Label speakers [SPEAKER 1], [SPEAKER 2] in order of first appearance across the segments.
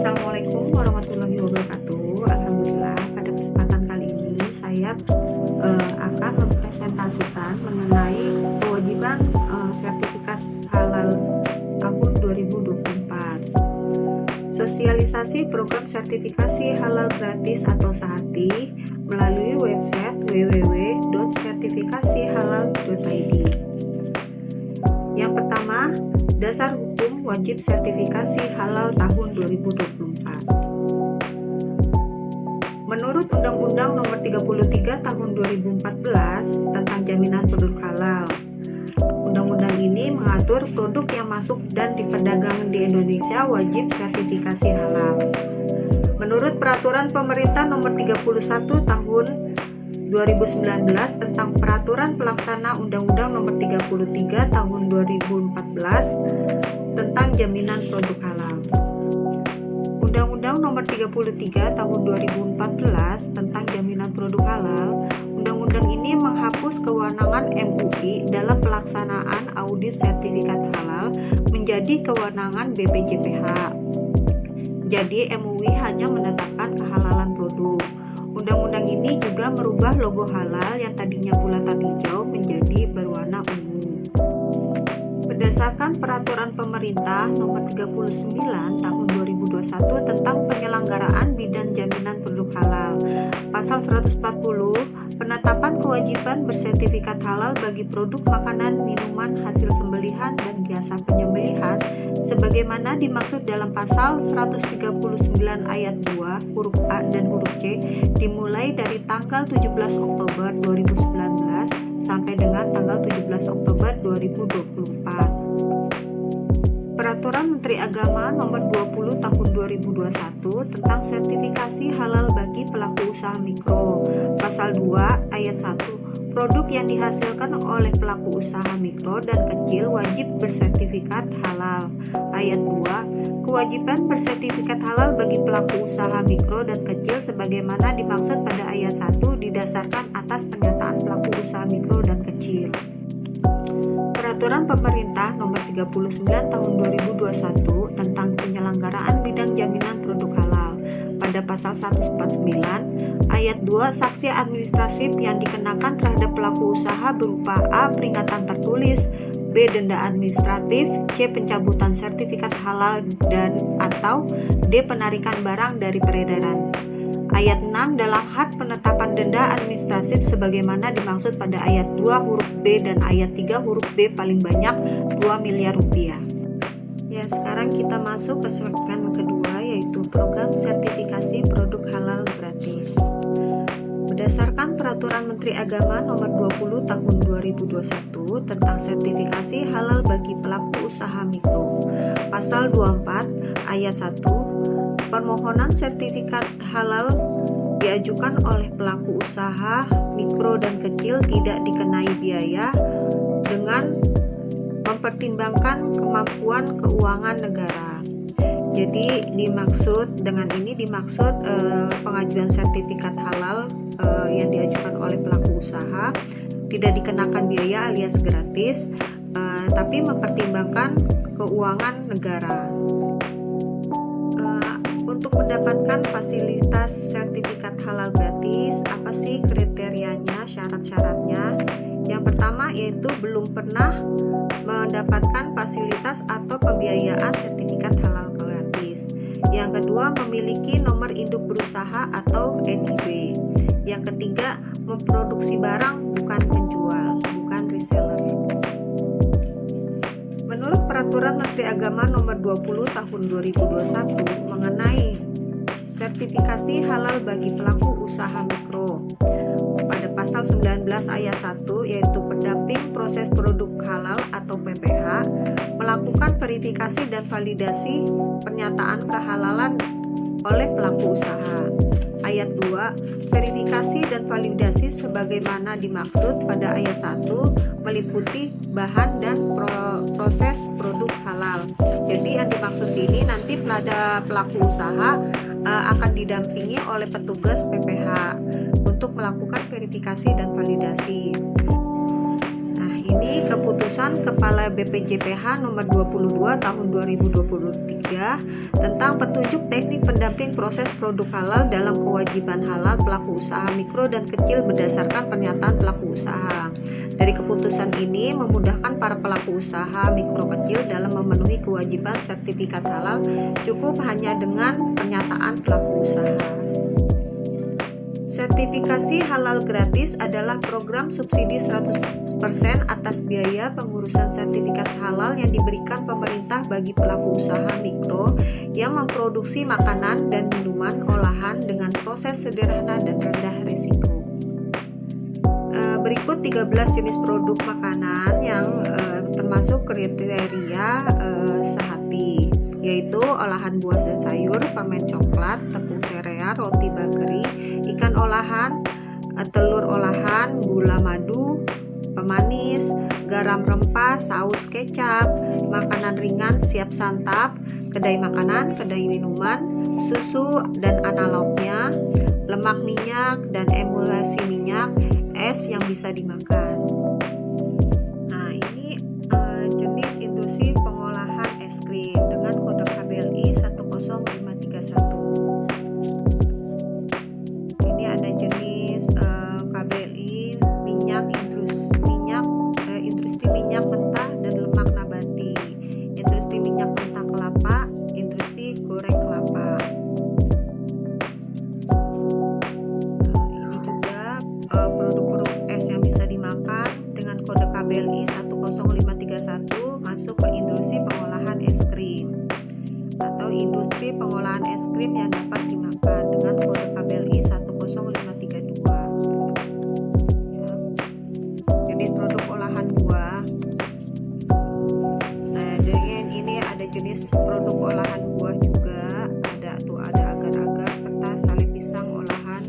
[SPEAKER 1] Assalamualaikum warahmatullahi wabarakatuh. Alhamdulillah, pada kesempatan kali ini saya akan mempresentasikan mengenai kewajiban sertifikasi halal tahun 2024. Sosialisasi program sertifikasi halal gratis atau SAHATI melalui website www.sertifikasihalal.id. Yang pertama, dasar hukum wajib sertifikasi halal tahun 2024. Menurut Undang-Undang Nomor 33 Tahun 2014 tentang Jaminan Produk Halal, undang-undang ini mengatur produk yang masuk dan diperdagangkan di Indonesia wajib sertifikasi halal. Menurut Peraturan Pemerintah Nomor 31 Tahun 2019 tentang Peraturan Pelaksana Undang-Undang Nomor 33 Tahun 2014 tentang Jaminan Produk Halal. Undang-Undang Nomor 33 Tahun 2014 tentang Jaminan Produk Halal, undang-undang ini menghapus kewenangan MUI dalam pelaksanaan audit sertifikat halal menjadi kewenangan BPJPH. Jadi MUI hanya menetapkan kehalalan produk. Undang-undang ini juga merubah logo halal yang tadinya bulatan hijau menjadi berwarna ungu. Berdasarkan Peraturan Pemerintah Nomor 39 Tahun 2021 tentang penyelenggaraan bidang jaminan produk halal, Pasal 140, penetapan kewajiban bersertifikat halal bagi produk makanan, minuman, hasil sembelihan, dan jasa penyembelihan, sebagaimana dimaksud dalam Pasal 139 ayat 2 huruf A dan huruf C, dimulai dari tanggal 17 Oktober 2019 sampai dengan tanggal 17 Oktober 2024. Peraturan Menteri Agama Nomor 20 Tahun 2021 tentang sertifikasi halal bagi pelaku usaha mikro, Pasal 2 ayat 1, produk yang dihasilkan oleh pelaku usaha mikro dan kecil wajib bersertifikat halal. Ayat 2, kewajiban bersertifikat halal bagi pelaku usaha mikro dan kecil sebagaimana dimaksud pada ayat 1 didasarkan atas pernyataan pelaku usaha mikro dan kecil. Peraturan Pemerintah Nomor 39 Tahun 2021 tentang penyelenggaraan bidang jaminan produk halal, pada Pasal 149 ayat 2, sanksi administratif yang dikenakan terhadap pelaku usaha berupa A. peringatan tertulis, B. denda administratif, C. pencabutan sertifikat halal dan atau D. penarikan barang dari peredaran. Ayat 6, dalam hak penetapan denda administratif sebagaimana dimaksud pada ayat 2 huruf B dan ayat 3 huruf B paling banyak 2 miliar rupiah. Ya, sekarang kita masuk ke segmen kedua, yaitu program sertifikasi produk halal gratis. Berdasarkan Peraturan Menteri Agama Nomor 20 Tahun 2021 tentang sertifikasi halal bagi pelaku usaha mikro, Pasal 24 ayat 1, permohonan sertifikat halal diajukan oleh pelaku usaha mikro dan kecil tidak dikenai biaya dengan mempertimbangkan kemampuan keuangan negara. Jadi dengan ini dimaksud pengajuan sertifikat halal yang diajukan oleh pelaku usaha tidak dikenakan biaya alias gratis, tapi mempertimbangkan keuangan negara. Untuk mendapatkan fasilitas sertifikat halal gratis, apa sih kriterianya, syarat-syaratnya? Yang pertama yaitu belum pernah mendapatkan fasilitas atau pembiayaan sertifikat halal gratis. Yang kedua, memiliki nomor induk berusaha atau NIB. Yang ketiga, memproduksi barang bukan penjual, bukan reseller. Menurut Peraturan Menteri Agama Nomor 20 Tahun 2021 mengenai sertifikasi halal bagi pelaku usaha mikro, pada Pasal 19 ayat 1 yaitu pendamping proses produk halal atau PPH, melakukan verifikasi dan validasi pernyataan kehalalan oleh pelaku usaha. Ayat 2, verifikasi dan validasi sebagaimana dimaksud pada ayat 1 meliputi bahan dan proses produk halal. Jadi yang dimaksud sini nanti pada pelaku usaha akan didampingi oleh petugas PPH untuk melakukan verifikasi dan validasi. Nah, Ini keputusan Kepala BPJPH nomor 22 tahun 2023 tentang petunjuk teknik pendamping proses produk halal dalam kewajiban halal pelaku usaha mikro dan kecil berdasarkan pernyataan pelaku usaha. Dari keputusan ini memudahkan para pelaku usaha mikro kecil dalam memenuhi kewajiban sertifikat halal cukup hanya dengan pernyataan pelaku usaha. Sertifikasi halal gratis adalah program subsidi 100% atas biaya pengurusan sertifikat halal yang diberikan pemerintah bagi pelaku usaha mikro yang memproduksi makanan dan minuman olahan dengan proses sederhana dan rendah risiko. Berikut 13 jenis produk makanan yang termasuk kriteria sehati, yaitu olahan buah dan sayur, permen coklat, tepung sereal, roti bakery, ikan olahan, telur olahan, gula madu, pemanis, garam rempah, saus kecap, makanan ringan siap santap, kedai makanan, kedai minuman, susu dan analognya, lemak minyak dan emulsi minyak, es yang bisa dimakan. Nah, ini jenis industri pengolahan es krim dengan kode KBLI 10531. Ini ada jenis KBLI industri minyak mentah dan lemak nabati, industri minyak mentah kelapa, industri goreng kelapa. Produk-produk es yang bisa dimakan dengan kode KBLI 10531 masuk ke industri pengolahan es krim atau industri pengolahan es krim yang dapat dimakan dengan kode KBLI 10532. Jadi produk olahan buah. Nah, dengan ini ada jenis produk olahan buah juga, ada agar-agar, kertas, sale pisang olahan,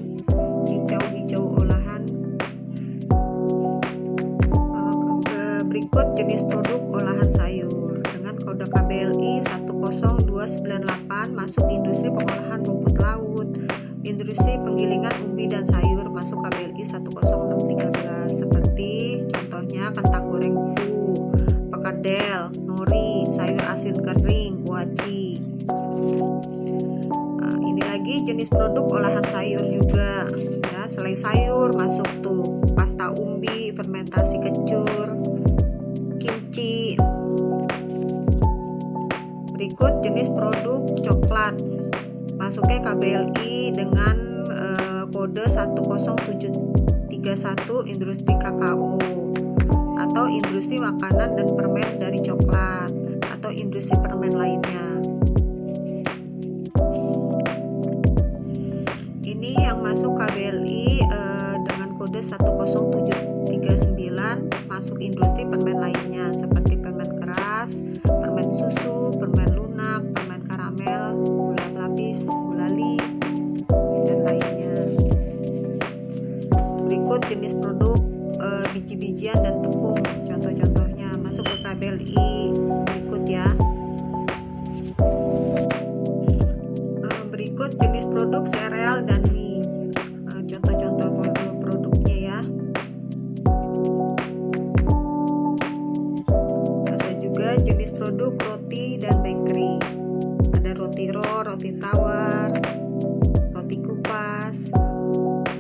[SPEAKER 1] hijau olahan. Berikut jenis produk olahan sayur dengan kode KBLI 10298 masuk industri pengolahan rumput laut, industri penggilingan umbi dan sayur masuk KBLI 10613 seperti contohnya kentang goreng utuh, perkedel, nori, sayur asin kering, kuaci. Nah, ini lagi jenis produk olahan sayur juga ya. Selain sayur masuk tuh pasta umbi, fermentasi kencur, kimchi. Berikut jenis produk coklat masuknya KBLI dengan kode 10731 industri kakao atau industri makanan dan permen dari coklat atau industri permen lainnya. Ini yang masuk KBLI dengan kode 10739 masuk industri permen lainnya seperti permen keras, permen susu, permen lunak, permen karamel, gula lapis, gulali, dan lainnya. Berikut jenis produk biji-bijian dan tepung, contoh-contohnya masuk ke KBLI berikut ya. Berikut jenis produk sereal dan mie, contoh-contoh produknya ya. Ada juga jenis produk roti dan bakery, ada roti roll, roti tawar, roti kupas,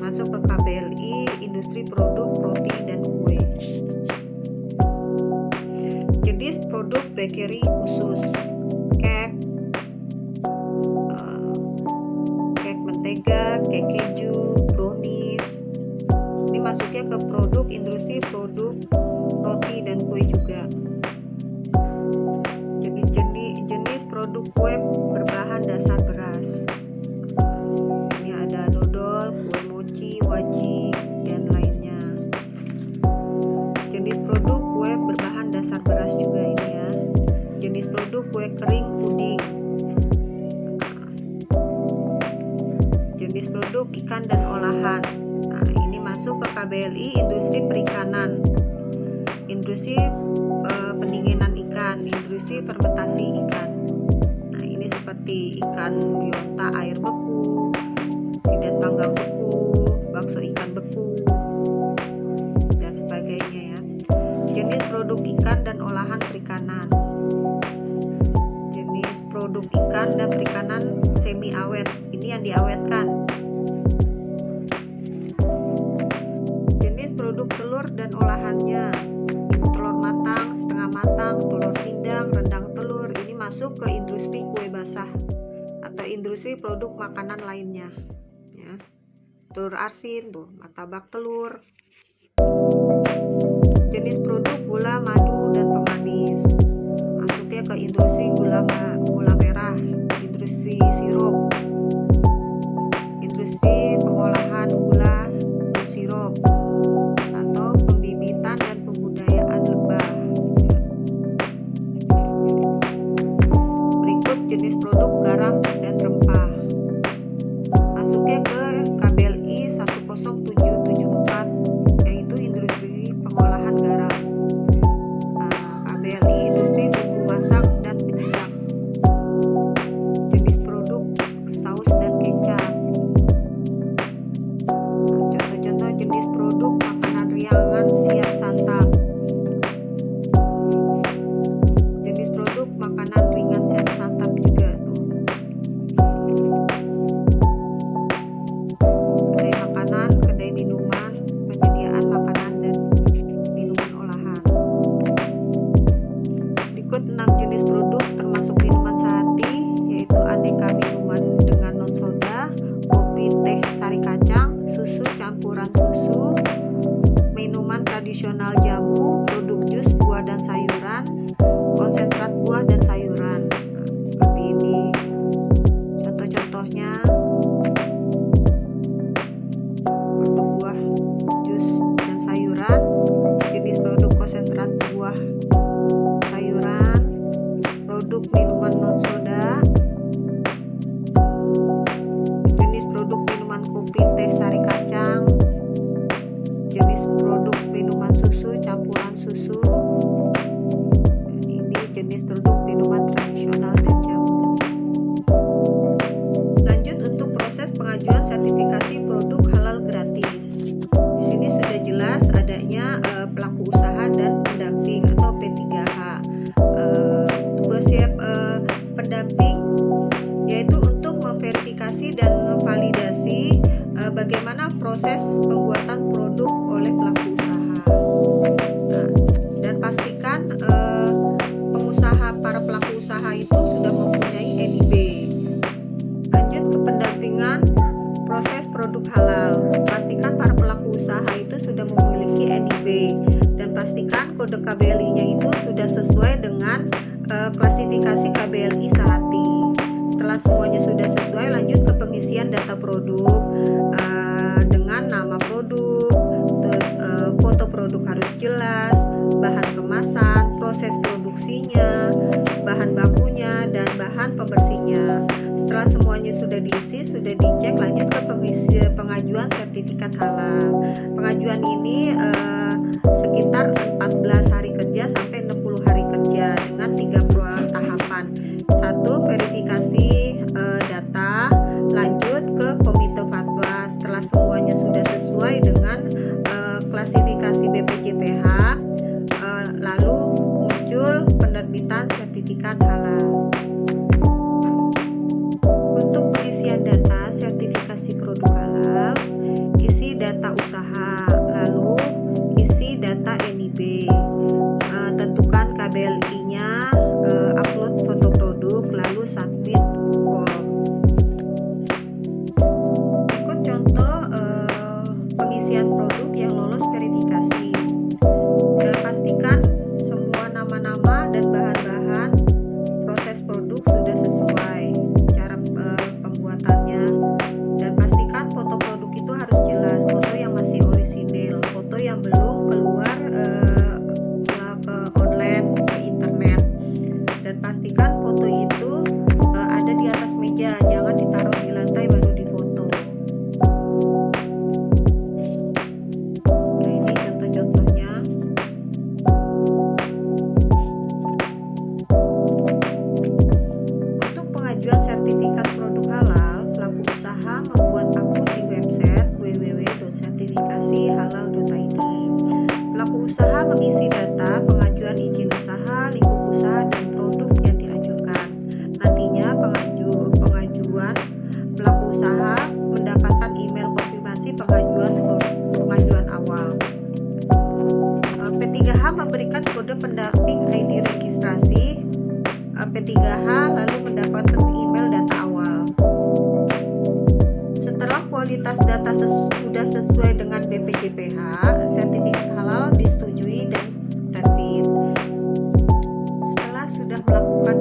[SPEAKER 1] masuk ke KBLI industri produk roti dan kue. Jenis produk bakery khusus, cake mentega, cake keju, brownies. Ini masuknya ke produk industri produk roti dan kue juga. Jenis produk kue berbahan dasar beras. Ini ada dodol, kue mochi, waji, dan lainnya. Jenis produk kue berbahan dasar beras juga ini ya. Jenis produk kue kering puding. Jenis produk ikan dan olahan. Nah, ini masuk ke KBLI industri perikanan, industri pendinginan ikan, industri fermentasi ikan. Nah, ini seperti ikan biota air beku, sidat panggang beku, bakso ikan beku, dan sebagainya ya. Jenis produk ikan dan olahan perikanan. Jenis produk ikan dan perikanan semi awet, ini yang diawetkan. Jenis produk telur dan olahannya, telur matang, setengah matang, telur pindang, rendang telur, ini masuk ke industri kue basah atau industri produk makanan lainnya ya. Telur asin tuh, martabak telur. Jenis produk gula, madu, dan pemanis, masuknya ke industri gula merah, industri sirup, industri pengolahan gula dan sirup, atau pembibitan dan pembudayaan lebah. Berikut jenis produk garam dan rempah, masuknya ke KBLI 10774, yaitu industri pengolahan garam. KBLI industri bumbu masak dan penyedap. Jenis produk saus dan kecap. Contoh-contoh jenis produk makanan ringan siap santap. Jenis produk makanan ringan siap santap juga tuh. Kedai makanan, kedai minuman, penyediaan makanan dan minuman olahan. Berikut 6 jenis produk termasuk minuman sehati, yaitu aneka minuman dengan non soda, kopi, teh, sari kacang, susu campuran susu, minuman tradisional jamu, produk jus buah dan sayuran, konsentrat buah dan sayuran. Nah, seperti ini contoh-contohnya. Produk buah, jus, dan sayuran, jenis produk konsentrat buah, sayuran, produk minuman non soda, jenis produk minuman kopi, teh, sari kacang, jenis produk minuman susu campuran susu. Ini jenis produk minuman tradisional dan jamu. Lanjut untuk proses pengajuan sertifikasi produk halal gratis. Di sini sudah jelas adanya pelaku usaha dan pendamping atau P3H. Siap pendamping yaitu untuk memverifikasi dan memvalidasi bagaimana proses pembuatan produk oleh pelaku usaha. Nah, dan pastikan para pelaku usaha itu sudah mempunyai NIB. Lanjut ke pendampingan proses produk halal. Pastikan para pelaku usaha itu sudah memiliki NIB dan pastikan kode KBLI-nya itu sudah sesuai dengan klasifikasi KBLI Sehati. Setelah semuanya sudah sesuai, lanjut ke pengisian data produk dengan nama produk, terus foto produk harus jelas, bahan kemasan, proses produksinya, bahan bakunya, dan bahan pembersihnya. Setelah semuanya sudah diisi, sudah dicek, lanjut ke pengajuan sertifikat halal. Pengajuan ini sekitar 14 hari kerja sampai 60 hari kerja dengan 3 tahapan. 1. Verifikasi data, lanjut ke komite fatwa. Setelah semuanya sudah sesuai dengan klasifikasi BPJPH, lalu muncul penerbitan sertifikat halal. Untuk pengisian data sertifikasi produk halal, isi data usaha, lalu isi data NIB, tentukan KBLI-nya, upload foto produk, lalu submit kualitas data sudah sesuai dengan BPJPH, sertifikat halal disetujui dan terbit. Setelah sudah melakukan